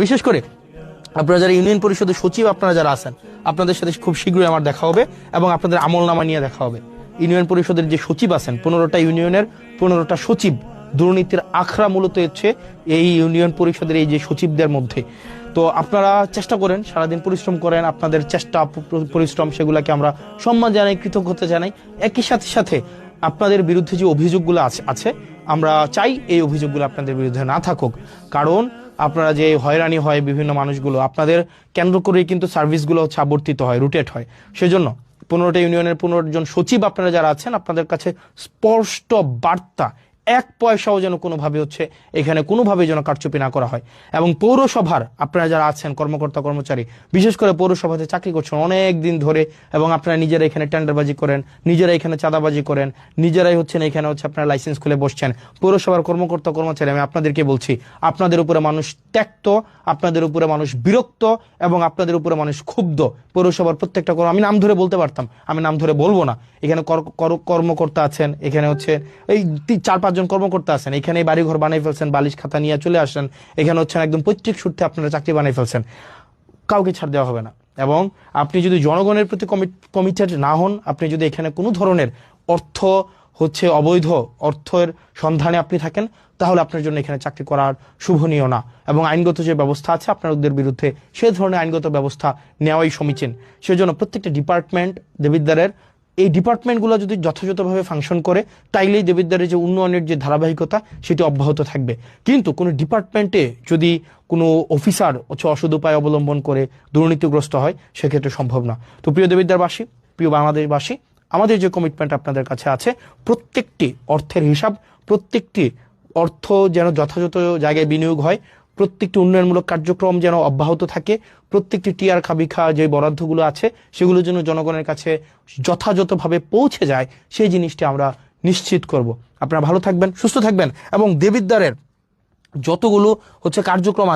বিশেষ করে আপনারা যারা ইউনিয়ন পরিষদের সচিব আপনারা যারা আছেন, আপনাদের সাথে খুব শীঘ্রই আমার দেখা হবে এবং আপনাদের আমলনামা নিয়ে দেখা হবে। ইউনিয়ন পরিষদের যে সচিব আছেন, 15টা ইউনিয়নের 15টা সচিব, দুর্নীতির আখড়া মূলত হচ্ছে এই ইউনিয়ন পরিষদের এই যে সচিবদের মধ্যে। তো আপনারা চেষ্টা করেন, সারাদিন পরিশ্রম করেন, আপনাদের চেষ্টা পরিশ্রম সেগুলোকে আমরা সম্মান জানাই, কৃতজ্ঞতা জানাই। একই সাথে সাথে আপনাদের বিরুদ্ধে যে অভিযোগগুলো আছে আমরা চাই এই অভিযোগগুলো আপনাদের বিরুদ্ধে না থাকুক। কারণ আপনারা যে হয়রানি হয় বিভিন্ন মানুষগুলো, আপনাদের কেন্দ্র করেই কিন্তু সার্ভিসগুলো হচ্ছে আবর্তিত হয়, রুটেট হয়। সেজন্য 15টা ইউনিয়নের 15 জন সচিব আপনারা যারা আছেন, আপনাদের কাছে স্পষ্ট বার্তা, 1 পয়সাও যেন কোনোভাবে হচ্ছে এখানে কোনোভাবে যেন কারচুপি না করা হয়। এবং পৌরসভার আপনারা যারা আছেন কর্মকর্তা কর্মচারী, বিশেষ করে পৌরসভাতে চাকরি করছেন অনেক দিন ধরে, এবং আপনারা নিজেরা এখানে টেন্ডারবাজি করেন, নিজেরা এখানে চাঁদাবাজি করেন, নিজেরাই হচ্ছেন এখানে হচ্ছে আপনারা লাইসেন্স খুলে বসছেন। পৌরসভার কর্মকর্তা কর্মচারী, আমি আপনাদেরকে বলছি, আপনাদের উপরে মানুষ ত্যক্ত, আপনাদের উপরে মানুষ বিরক্ত এবং আপনাদের উপরে মানুষ ক্ষুব্ধ। পৌরসভার প্রত্যেকটা আমি নাম ধরে বলতে পারতাম, আমি নাম ধরে বলবো না। এখানে কর্মকর্তা আছেন, এখানে হচ্ছে এই 4-5 জন কর্মকর্তা আছেন, এখানে বাড়িঘর বানাই ফেলছেন, বালিশ খাতা নিয়ে চলে আসেন, এখানে হচ্ছেন একদম পৈতৃক সূত্রে আপনারা চাকরি বানাই ফেলছেন। কাউকে ছাড় দেওয়া হবে না। এবং আপনি যদি জনগণের প্রতি কমিটেড না হন, আপনি যদি এখানে কোনো ধরনের অর্থ হচ্ছে অবৈধ অর্থের সন্ধানে আপনি থাকেন, তাহলে আপনার জন্য এখানে চাকরি করার শুভনীয় না। এবং আইনগত যে ব্যবস্থা আছে আপনাদের বিরুদ্ধে, সে ধরনের আইনগত ব্যবস্থা নেওয়াই সমীচীন। সেজন্য প্রত্যেকটা ডিপার্টমেন্ট দেবিদ্বারের, এই ডিপার্টমেন্টগুলো যদি যথাযথভাবে ফাংশন করে, তাইলেই দেবিদ্বারের যে উন্নয়নের যে ধারাবাহিকতা সেটি অব্যাহত থাকবে। কিন্তু কোনো ডিপার্টমেন্টে যদি কোনো অফিসার হচ্ছে অসৎ উপায় অবলম্বন করে দুর্নীতিগ্রস্ত হয়, সেক্ষেত্রে সম্ভব না। তো প্রিয় দেবিদ্বারবাসী, প্রিয় বাংলাদেশবাসী, আমাদের যে কমিটমেন্ট আপনাদের কাছে আছে, প্রত্যেকটি অর্থের হিসাব, প্রত্যেকটি অর্থ যেন যথাযথ জায়গায় বিনিয়োগ হয়, প্রত্যেকটি উন্নয়নমূলক কার্যক্রম যেন অব্যাহত থাকে, প্রত্যেকটি টিআর খাবিখা যে বরাদ্দগুলো আছে সেগুলো যেন জনগণের কাছে যথাযথভাবে পৌঁছে যায়, সেই জিনিসটি আমরা নিশ্চিত করব। আপনারা ভালো থাকবেন, সুস্থ থাকবেন এবং দেবিদ্বারের যতগুলো হচ্ছে কার্যক্রম আছে